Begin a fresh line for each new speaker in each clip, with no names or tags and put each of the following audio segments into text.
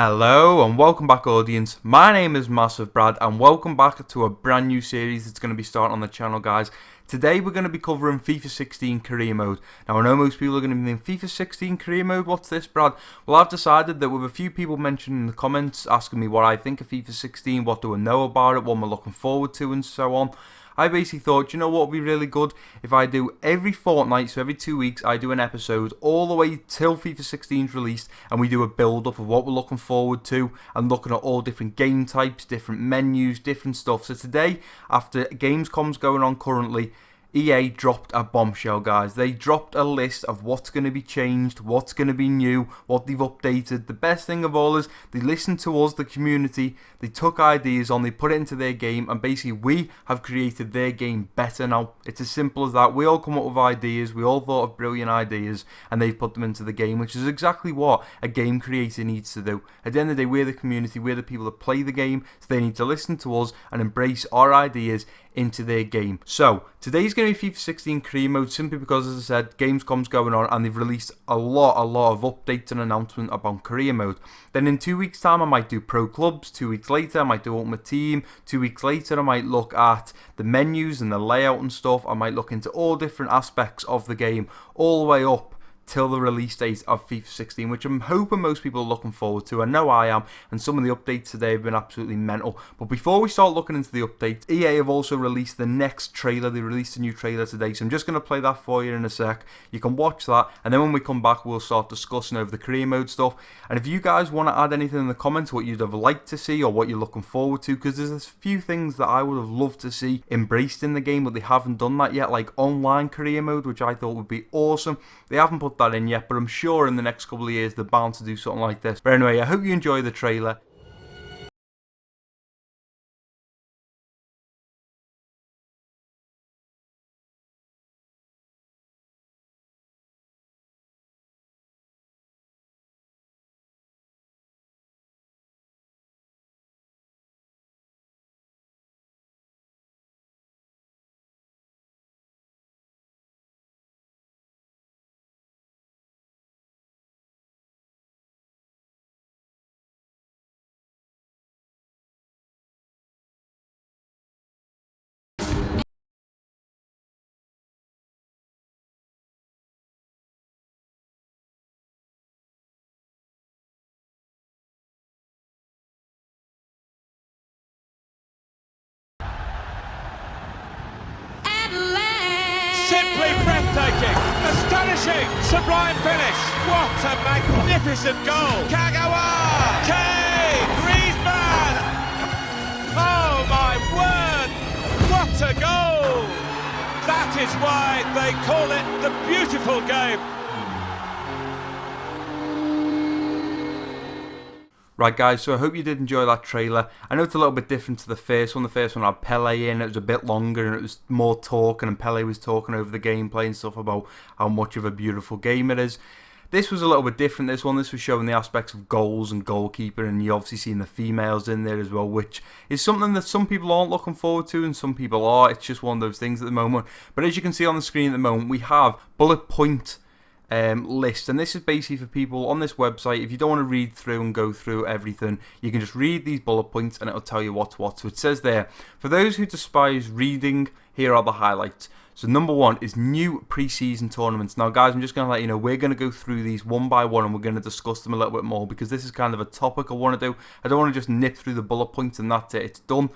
Hello and welcome back, audience. My name is MassiveBrad and welcome back to a brand new series that's going to be starting on the channel, guys. Today we're going to be covering FIFA 16 career mode. Now I know most people are going to be thinking, FIFA 16 career mode, what's this, Brad? Well, I've decided that with a few people mentioning in the comments asking me what I think of FIFA 16, what do I know about it, what am I looking forward to and so on, I basically thought, you know what would be really good if I do every fortnight, so every 2 weeks, I do an episode all the way till FIFA 16 is released, and we do a build-up of what we're looking forward to, and looking at all different game types, different menus, different stuff. So today, after Gamescom's going on currently, EA dropped a bombshell, guys. They dropped a list of what's going to be changed, what's going to be new, what they've updated. The best thing of all is they listened to us, the community, they took ideas on, they put it into their game, and basically we have created their game better now. It's as simple as that. We all come up with ideas, we all thought of brilliant ideas, and they've put them into the game, which is exactly what a game creator needs to do. At the end of the day, we're the community, we're the people that play the game, so they need to listen to us and embrace our ideas into their game. So today's going to be FIFA 16 career mode, simply because, as I said, Gamescom's going on and they've released a lot of updates and announcements about career mode. Then in 2 weeks time I might do pro clubs, 2 weeks later I might do ultimate team, 2 weeks later I might look at the menus and the layout and stuff. I might look into all different aspects of the game, all the way up till the release date of FIFA 16, which I'm hoping most people are looking forward to. I know I am, and some of the updates today have been absolutely mental. But before we start looking into the updates, EA have also released the next trailer. They released a new trailer today, so I'm just going to play that for you in a sec. You can watch that, and then when we come back, we'll start discussing over the career mode stuff. And if you guys want to add anything in the comments, what you'd have liked to see or what you're looking forward to, because there's a few things that I would have loved to see embraced in the game, but they haven't done that yet, like online career mode, which I thought would be awesome. They haven't put that in yet, but I'm sure in the next couple of years they're bound to do something like this. But anyway, I hope you enjoy the trailer.
Simply breathtaking, astonishing, sublime finish. What a magnificent goal. Kagawa, Kane, Griezmann. Oh my word, what a goal. That is why they call it the beautiful game.
Right, guys, so I hope you did enjoy that trailer. I know it's a little bit different to the first one. The first one had Pele in, it was a bit longer and it was more talking, and Pele was talking over the gameplay and stuff about how much of a beautiful game it is. This was a little bit different, this one. This was showing the aspects of goals and goalkeeper, and you obviously seen the females in there as well, which is something that some people aren't looking forward to and some people are. It's just one of those things at the moment. But as you can see on the screen at the moment, we have bullet point list, and this is basically for people on this website. If you don't want to read through and go through everything, you can just read these bullet points and it'll tell you what's what. So it says there, for those who despise reading, here are the highlights. So number one is new pre-season tournaments. Now guys, I'm just going to let you know, we're going to go through these one by one and we're going to discuss them a little bit more, because this is kind of a topic I want to do. I don't want to just nip through the bullet points and that's it, it's done.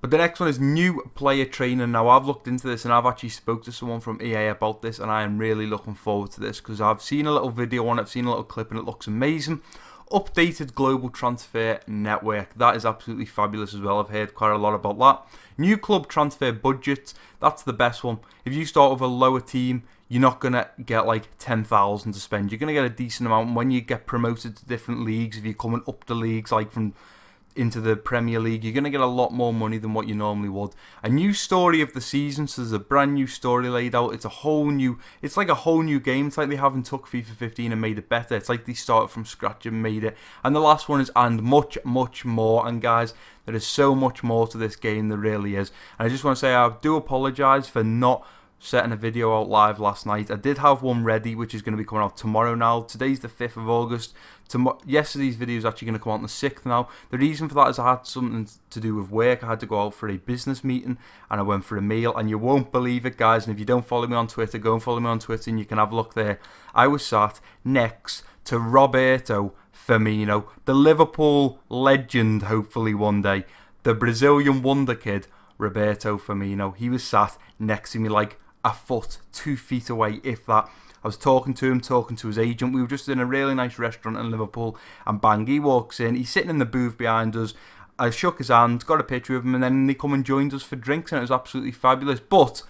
But the next one is new player training. Now I've looked into this and I've actually spoke to someone from EA about this, and I am really looking forward to this because I've seen a little video on it, I've seen a little clip and it looks amazing. Updated global transfer network, that is absolutely fabulous as well. I've heard quite a lot about that. New club transfer budgets, that's the best one. If you start with a lower team, you're not going to get like 10,000 to spend. You're going to get a decent amount when you get promoted to different leagues. If you're coming up the leagues, like from into the Premier League, you're going to get a lot more money than what you normally would. A new story of the season, so there's a brand new story laid out. It's like a whole new game. It's like they haven't took FIFA 15 and made it better. It's like they started from scratch and made it. And the last one is and much more. And guys, there is so much more to this game, there really is. And I just want to say I do apologise for not setting a video out live last night. I did have one ready, which is going to be coming out tomorrow now. Today's the 5th of August. Yesterday's video is actually going to come out on the 6th now. The reason for that is I had something to do with work. I had to go out for a business meeting and I went for a meal, and you won't believe it, guys. And if you don't follow me on Twitter, go and follow me on Twitter and you can have a look there. I was sat next to Roberto Firmino, the Liverpool legend, hopefully one day, the Brazilian wonder kid, Roberto Firmino. He was sat next to me like a foot, 2 feet away, if that. I was talking to him, talking to his agent. We were just in a really nice restaurant in Liverpool, and bang, he walks in. He's sitting in the booth behind us. I shook his hand, got a picture of him, and then they come and joined us for drinks, and it was absolutely fabulous. But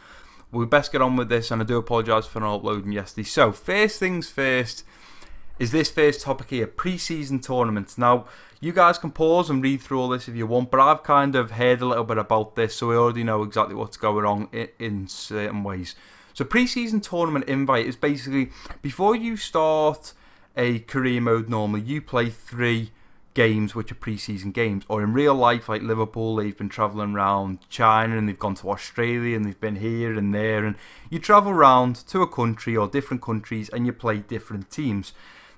we best get on with this, and I do apologise for not uploading yesterday. So, first things first is this first topic here, pre-season tournaments. Now, you guys can pause and read through all this if you want, but I've kind of heard a little bit about this, so we already know exactly what's going on in certain ways. So pre-season tournament invite is basically, before you start a career mode normally, you play 3 games which are pre-season games, or in real life, like Liverpool, they've been travelling around China and they've gone to Australia and they've been here and there, and you travel around to a country or different countries and you play different teams.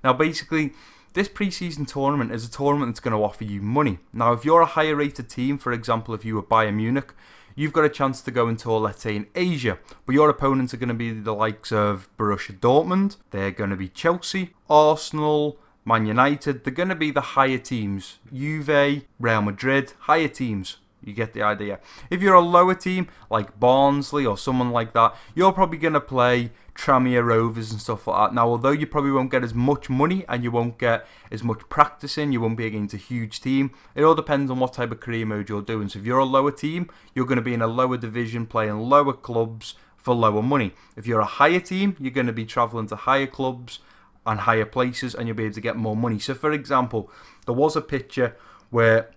Now basically, this pre-season tournament is a tournament that's going to offer you money. Now, if you're a higher rated team, for example, if you were Bayern Munich, you've got a chance to go and tour, let's say, in Asia. But your opponents are going to be the likes of Borussia Dortmund. They're going to be Chelsea, Arsenal, Man United. They're going to be the higher teams. Juve, Real Madrid, higher teams. You get the idea. If you're a lower team, like Barnsley or someone like that, you're probably going to play Tranmere Rovers and stuff like that. Now, although you probably won't get as much money and you won't get as much practice in, you won't be against a huge team. It all depends on what type of career mode you're doing. So if you're a lower team, you're going to be in a lower division playing lower clubs for lower money. If you're a higher team, you're going to be travelling to higher clubs and higher places, and you'll be able to get more money. So for example, there was a picture where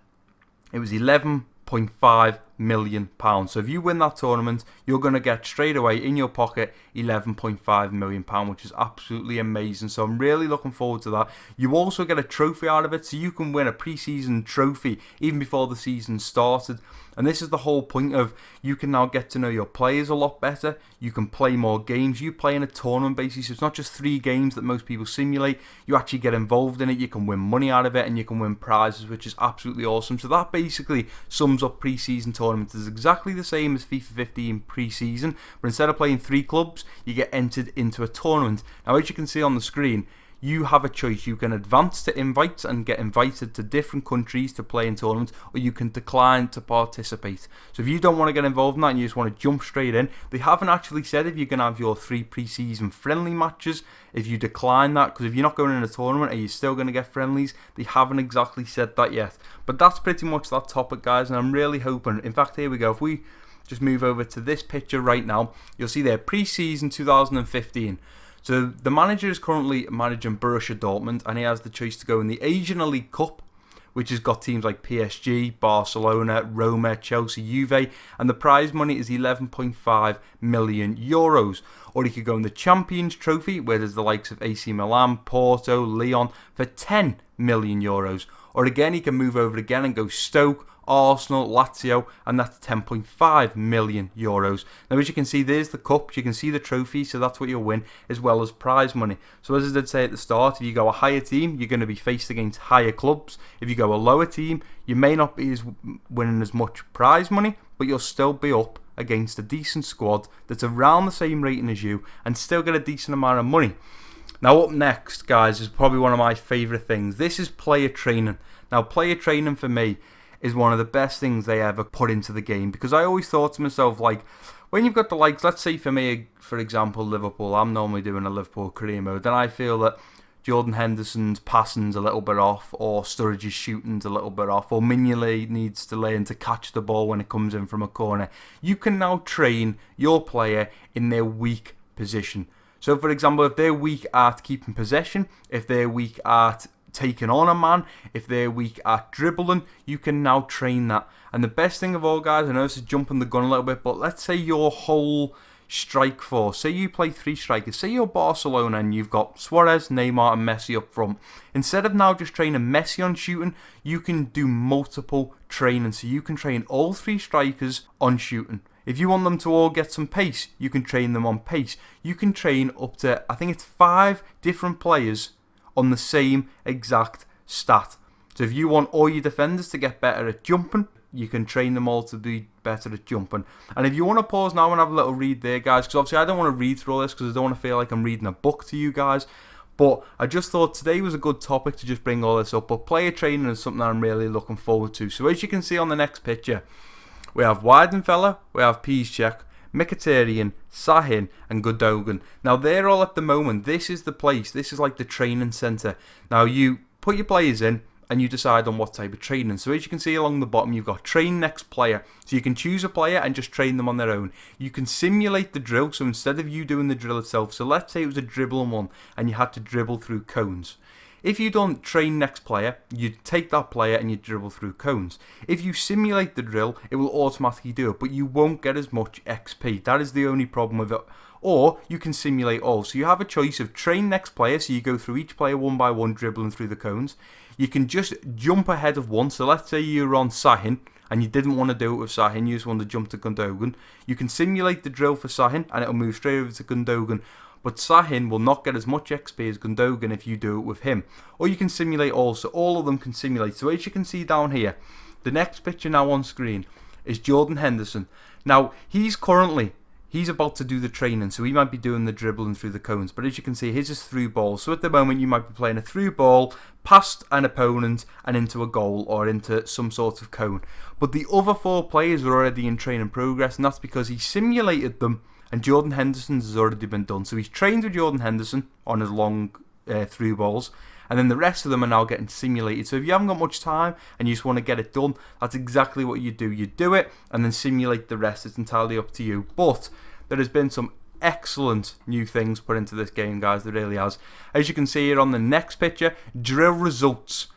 it was £11.5 million. So if you win that tournament, you're going to get straight away in your pocket £11.5 million, which is absolutely amazing. So I'm really looking forward to that. You also get a trophy out of it, so you can win a pre-season trophy even before the season started. And this is the whole point of, you can now get to know your players a lot better. You can play more games. You play in a tournament basis. So it's not just 3 games that most people simulate. You actually get involved in it. You can win money out of it, and you can win prizes, which is absolutely awesome. So that basically sums up pre-season tournaments. It's exactly the same as FIFA 15 pre-season, but instead of playing 3 clubs, you get entered into a tournament. Now, as you can see on the screen, you have a choice. You can advance to invites and get invited to different countries to play in tournaments, or you can decline to participate. So if you don't want to get involved in that and you just want to jump straight in, they haven't actually said if you're going to have your 3 pre-season friendly matches if you decline that, because if you're not going in a tournament, are you still going to get friendlies? They haven't exactly said that yet. But that's pretty much that topic, guys, and I'm really hoping, in fact, here we go. If we just move over to this picture right now, you'll see there, pre-season 2015. So the manager is currently managing Borussia Dortmund, and he has the choice to go in the Asian Elite Cup, which has got teams like PSG, Barcelona, Roma, Chelsea, Juve, and the prize money is €11.5 million. Or he could go in the Champions Trophy, where there's the likes of AC Milan, Porto, Lyon, for €10 million. Or again, he can move over again and go Stoke, Arsenal, Lazio, and that's €10.5 million. Now, as you can see, there's the cups, you can see the trophy, so that's what you'll win, as well as prize money. So as I did say at the start, if you go a higher team, you're going to be faced against higher clubs. If you go a lower team, you may not be winning as much prize money, but you'll still be up against a decent squad that's around the same rating as you and still get a decent amount of money. Now, up next, guys, is probably one of my favourite things. This is player training. Now, player training for me is one of the best things they ever put into the game, because I always thought to myself, like, when you've got the likes, let's say for me, for example, Liverpool, I'm normally doing a Liverpool career mode, and I feel that Jordan Henderson's passing's a little bit off, or Sturridge's shooting's a little bit off, or Mignolet needs to learn to catch the ball when it comes in from a corner. You can now train your player in their weak position. So, for example, if they're weak at keeping possession, if they're weak at taking on a man, if they're weak at dribbling, you can now train that. And the best thing of all, guys, I know this is jumping the gun a little bit, but let's say your whole strike force. Say you play 3 strikers. Say you're Barcelona and you've got Suarez, Neymar and Messi up front. Instead of now just training Messi on shooting, you can do multiple training. So you can train all 3 strikers on shooting. If you want them to all get some pace, you can train them on pace. You can train up to, I think it's 5 different players on the same exact stat. So if you want all your defenders to get better at jumping, you can train them all to be better at jumping. And if you want to pause now and have a little read there, guys, because obviously I don't want to read through all this because I don't want to feel like I'm reading a book to you guys. But I just thought today was a good topic to just bring all this up. But player training is something that I'm really looking forward to. So as you can see on the next picture, we have Weidenfeller, we have Piszczek, Mkhitaryan, Sahin and Gundogan. Now they're all at the moment, this is the place, this is like the training centre. Now you put your players in and you decide on what type of training. So as you can see along the bottom, you've got train next player. So you can choose a player and just train them on their own. You can simulate the drill, so instead of you doing the drill itself, so let's say it was a dribbling one and you had to dribble through cones. If you don't train next player, you take that player and you dribble through cones. If you simulate the drill, it will automatically do it, but you won't get as much XP. That is the only problem with it. Or you can simulate all. So you have a choice of train next player, so you go through each player one by one, dribbling through the cones. You can just jump ahead of one. So let's say you're on Sahin and you didn't want to do it with Sahin, you just wanted to jump to Gundogan. You can simulate the drill for Sahin and it'll move straight over to Gundogan. But Sahin will not get as much XP as Gundogan if you do it with him. Or you can simulate all, so all of them can simulate. So as you can see down here, the next picture now on screen is Jordan Henderson. Now, he's about to do the training, so he might be doing the dribbling through the cones. But as you can see, his is through ball. So at the moment, you might be playing a through ball past an opponent and into a goal or into some sort of cone. But the other 4 players are already in training progress, and that's because he simulated them. And Jordan Henderson's has already been done. So he's trained with Jordan Henderson on his long through balls. And then the rest of them are now getting simulated. So if you haven't got much time and you just want to get it done, that's exactly what you do. You do it and then simulate the rest. It's entirely up to you. But there has been some excellent new things put into this game, guys. There really has. As you can see here on the next picture, drill results.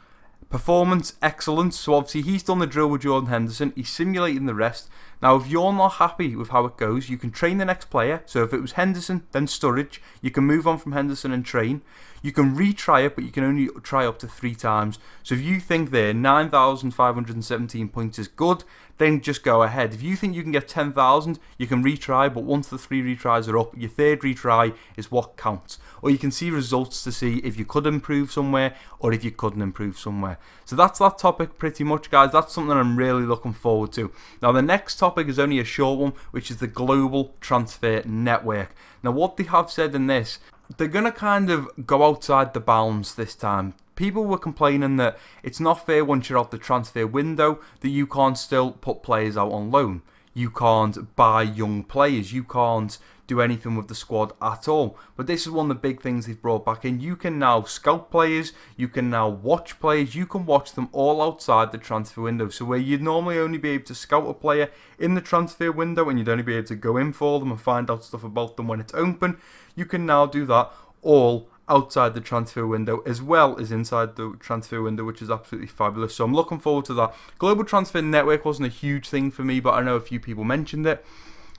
Performance excellence. So obviously he's done the drill with Jordan Henderson. He's simulating the rest. Now if you're not happy with how it goes, you can train the next player. So if it was Henderson, then Sturridge. You can move on from Henderson and train. You can retry it, but you can only try up to 3 times. So if you think there 9,517 points is good, then just go ahead. If you think you can get 10,000, you can retry, but once the 3 retries are up, your 3rd retry is what counts. Or you can see results to see if you could improve somewhere or if you couldn't improve somewhere. So that's that topic pretty much, guys. That's something I'm really looking forward to. Now the next topic is only a short one, which is the global transfer network. Now what they have said in this, they're going to kind of go outside the bounds this time. People were complaining that it's not fair once you're out the transfer window that you can't still put players out on loan. You can't buy young players. You can't do anything with the squad at all. But this is one of the big things they've brought back in. You can now scout players. You can now watch players. You can watch them all outside the transfer window. So where you'd normally only be able to scout a player in the transfer window and you'd only be able to go in for them and find out stuff about them when it's open, you can now do that all outside the transfer window as well as inside the transfer window, which is absolutely fabulous. So I'm looking forward to that. Global Transfer Network wasn't a huge thing for me, but I know a few people mentioned it.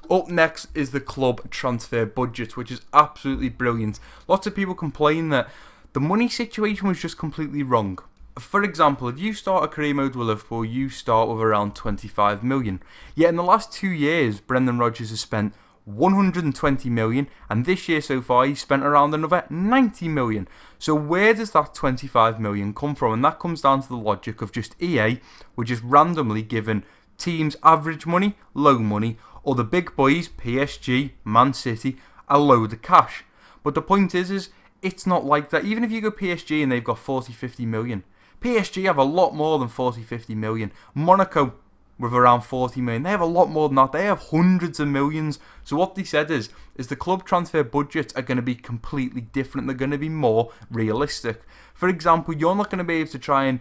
Up next is the club transfer budget, which is absolutely brilliant. Lots of people complain that the money situation was just completely wrong. For example, if you start a career mode with Liverpool, you start with around 25 million. Yet in the last 2 years, Brendan Rodgers has spent 120 million, and this year so far he's spent around another 90 million. So where does that 25 million come from? And that comes down to the logic of just EA were just randomly giving teams average money, low money, or the big boys, PSG, Man City, a load of cash. But the point is it's not like that. Even if you go PSG and they've got 40-50 million, PSG have a lot more than 40-50 million. Monaco with around 40 million. They have a lot more than that. They have hundreds of millions. So what they said is the club transfer budgets are going to be completely different. They're going to be more realistic. For example, you're not going to be able to try and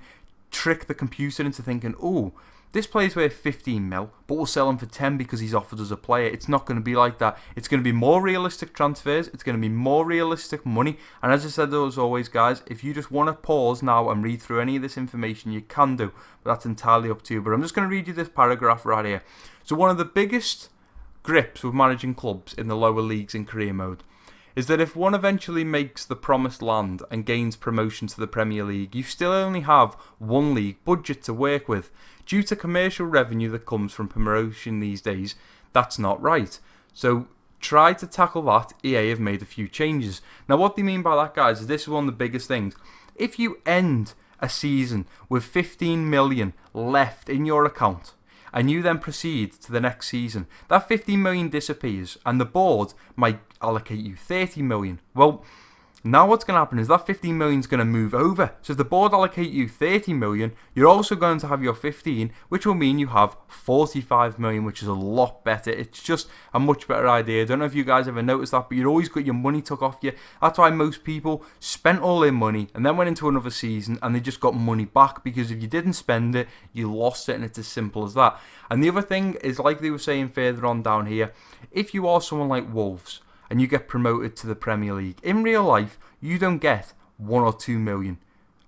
trick the computer into thinking, oh, this player's worth 15 mil, but we'll sell him for 10 because he's offered us a player. It's not going to be like that. It's going to be more realistic transfers. It's going to be more realistic money. And as I said, as always, guys, if you just want to pause now and read through any of this information, you can do. But that's entirely up to you. But I'm just going to read you this paragraph right here. So one of the biggest grips with managing clubs in the lower leagues in career mode is that if one eventually makes the promised land and gains promotion to the Premier League, you still only have one league budget to work with. Due to commercial revenue that comes from promotion these days, that's not right. So try to tackle that. EA have made a few changes. Now what they mean by that, guys, is this is one of the biggest things. If you end a season with 15 million left in your account, and you then proceed to the next season, that 15 million disappears and the board might allocate you 30 million. Well, now what's going to happen is that 15 million is going to move over. So if the board allocate you 30 million, you're also going to have your 15, which will mean you have 45 million, which is a lot better. It's just a much better idea. I don't know if you guys ever noticed that, but you'd always got your money took off you. That's why most people spent all their money and then went into another season and they just got money back, because if you didn't spend it, you lost it, and it's as simple as that. And the other thing is, like they were saying further on down here, if you are someone like Wolves, and you get promoted to the Premier League, in real life, you don't get 1 or 2 million.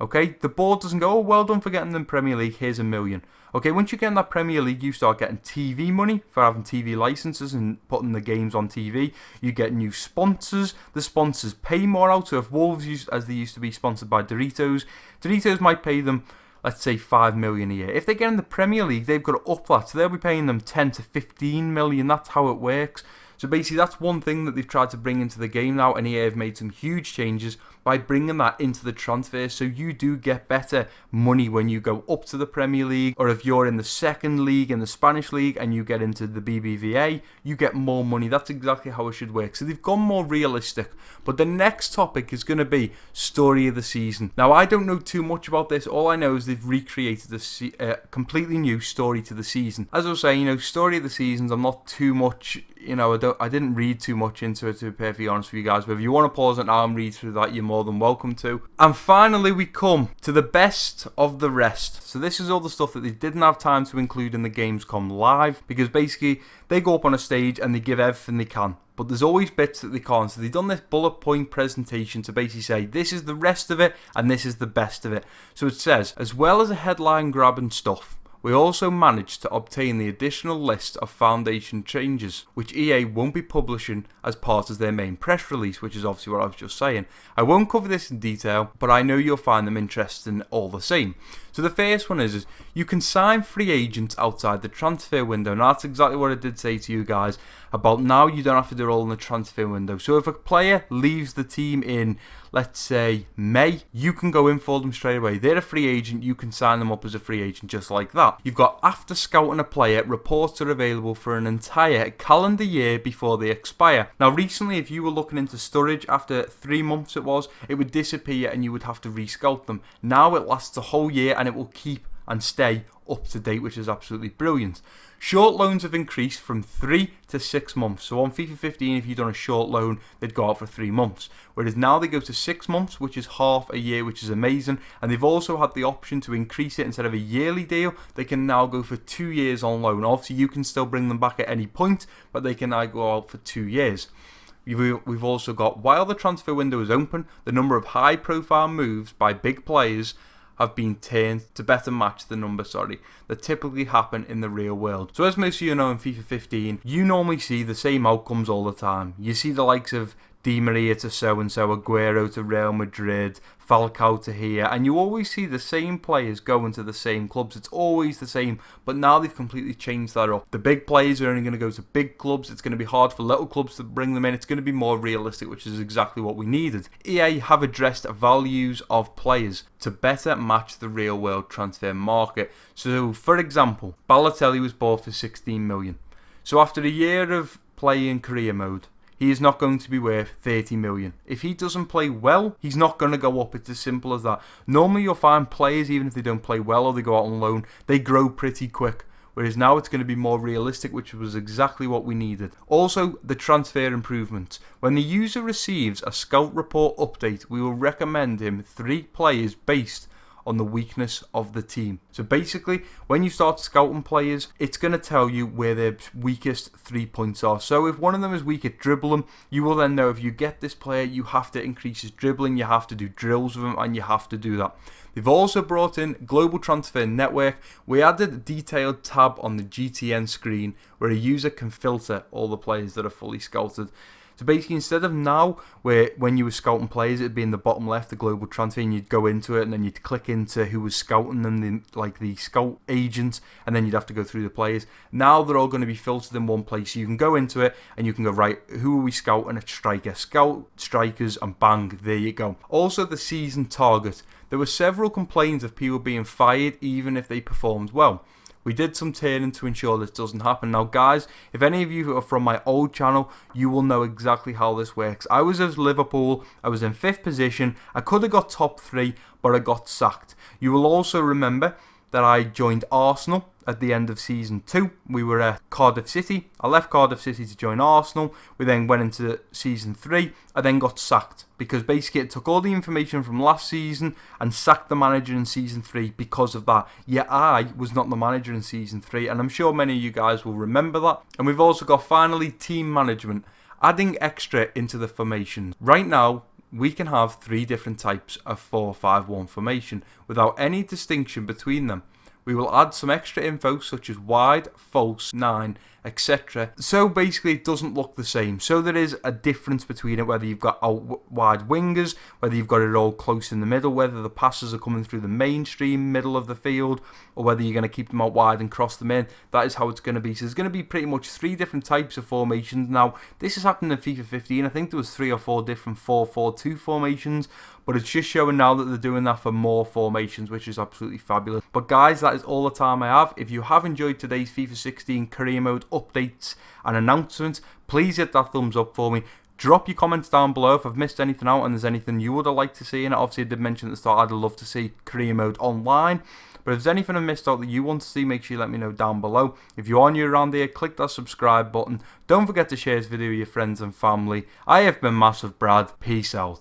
Okay? The board doesn't go, oh, well done for getting the Premier League, here's $1 million. Okay, once you get in that Premier League, you start getting TV money for having TV licenses and putting the games on TV. You get new sponsors. The sponsors pay more out. So if Wolves, as they used to be sponsored by Doritos, Doritos might pay them, let's say, 5 million a year. If they get in the Premier League, they've got to up that. So they'll be paying them 10 to 15 million. That's how it works. So basically, that's one thing that they've tried to bring into the game now, and EA have made some huge changes by bringing that into the transfer, so you do get better money when you go up to the Premier League, or if you're in the second league, in the Spanish league, and you get into the BBVA, you get more money. That's exactly how it should work. So they've gone more realistic. But the next topic is going to be story of the season. Now, I don't know too much about this. All I know is they've recreated a completely new story to the season. As I was saying, story of the seasons, I'm not too much, I didn't read too much into it, to be perfectly honest with you guys. But if you want to pause it now and read through that, you're more than welcome to. And finally, we come to the best of the rest. So this is all the stuff that they didn't have time to include in the Gamescom Live, because basically they go up on a stage and they give everything they can. But there's always bits that they can't. So they've done this bullet point presentation to basically say, this is the rest of it and this is the best of it. So it says, as well as a headline grabbing stuff, we also managed to obtain the additional list of Foundation changes, which EA won't be publishing as part of their main press release, which is obviously what I was just saying. I won't cover this in detail, but I know you'll find them interesting all the same. So the first one is you can sign free agents outside the transfer window. Now that's exactly what I did say to you guys about now you don't have to do it all in the transfer window. So if a player leaves the team in, let's say, May, you can go in for them straight away. They're a free agent, you can sign them up as a free agent just like that. You've got after scouting a player, reports are available for an entire calendar year before they expire. Now recently, if you were looking into Sturridge, after 3 months it would disappear and you would have to rescout them. Now it lasts a whole year and it will keep and stay up to date, which is absolutely brilliant. Short loans have increased from 3 to 6 months. So on FIFA 15, if you'd done a short loan, they'd go out for 3 months. Whereas now they go to 6 months, which is half a year, which is amazing. And they've also had the option to increase it. Instead of a yearly deal, they can now go for 2 years on loan. Obviously, you can still bring them back at any point, but they can now go out for 2 years. We've also got, while the transfer window is open, the number of high-profile moves by big players have been turned to better match the number, that typically happen in the real world. So as most of you know, in FIFA 15, you normally see the same outcomes all the time. You see the likes of Di Maria to so-and-so, Aguero to Real Madrid, Falcao to here, and you always see the same players going to the same clubs. It's always the same, but now they've completely changed that up. The big players are only going to go to big clubs. It's going to be hard for little clubs to bring them in. It's going to be more realistic, which is exactly what we needed. EA have addressed values of players to better match the real world transfer market. So, for example, Balotelli was bought for 16 million. So after a year of playing career mode, he is not going to be worth 30 million. If he doesn't play well, he's not going to go up. It's as simple as that. Normally you'll find players, even if they don't play well or they go out on loan, they grow pretty quick. Whereas now it's going to be more realistic, which was exactly what we needed. Also, the transfer improvements. When the user receives a scout report update, we will recommend him 3 players based on the weakness of the team. So basically, when you start scouting players, it's going to tell you where their weakest 3 points are. So if one of them is weak at dribbling, you will then know if you get this player, you have to increase his dribbling, you have to do drills with him, and you have to do that. They've also brought in Global Transfer Network. We added a detailed tab on the GTN screen where a user can filter all the players that are fully scouted. So basically, instead of now, where when you were scouting players, it'd be in the bottom left, the global transfer, and you'd go into it, and then you'd click into who was scouting them, like the scout agents, and then you'd have to go through the players. Now they're all going to be filtered in one place. So you can go into it, and you can go, right, who are we scouting at striker? Scout strikers, and bang, there you go. Also, the season target. There were several complaints of people being fired, even if they performed well. We did some turning to ensure this doesn't happen. Now guys, if any of you are from my old channel, you will know exactly how this works. I was at Liverpool, I was in 5th position, I could have got top 3, but I got sacked. You will also remember that I joined Arsenal at the end of season 2. We were at Cardiff City. I left Cardiff City to join Arsenal. We then went into season 3. I then got sacked because basically it took all the information from last season and sacked the manager in season 3 because of that. Yeah, I was not the manager in season 3, and I'm sure many of you guys will remember that. And we've also got finally team management, adding extra into the formation. Right now, we can have 3 different types of 4-5-1 formation without any distinction between them. We will add some extra info such as wide, false, 9, etc. So basically it doesn't look the same. So there is a difference between it, whether you've got out wide wingers, whether you've got it all close in the middle, whether the passes are coming through the mainstream middle of the field, or whether you're going to keep them out wide and cross them in. That is how it's going to be. So there's going to be pretty much 3 different types of formations. Now, this has happened in FIFA 15. I think there was 3 or 4 different 4-4-2 formations, but it's just showing now that they're doing that for more formations, which is absolutely fabulous. But guys, that is all the time I have. If you have enjoyed today's FIFA 16 career mode updates and announcements, please hit that thumbs up for me. Drop your comments down below if I've missed anything out and there's anything you would have liked to see in it. Obviously, I did mention at the start I'd love to see career mode online. But if there's anything I missed out that you want to see, make sure you let me know down below. If you are new around here, click that subscribe button. Don't forget to share this video with your friends and family. I have been MassiveBrad. Peace out.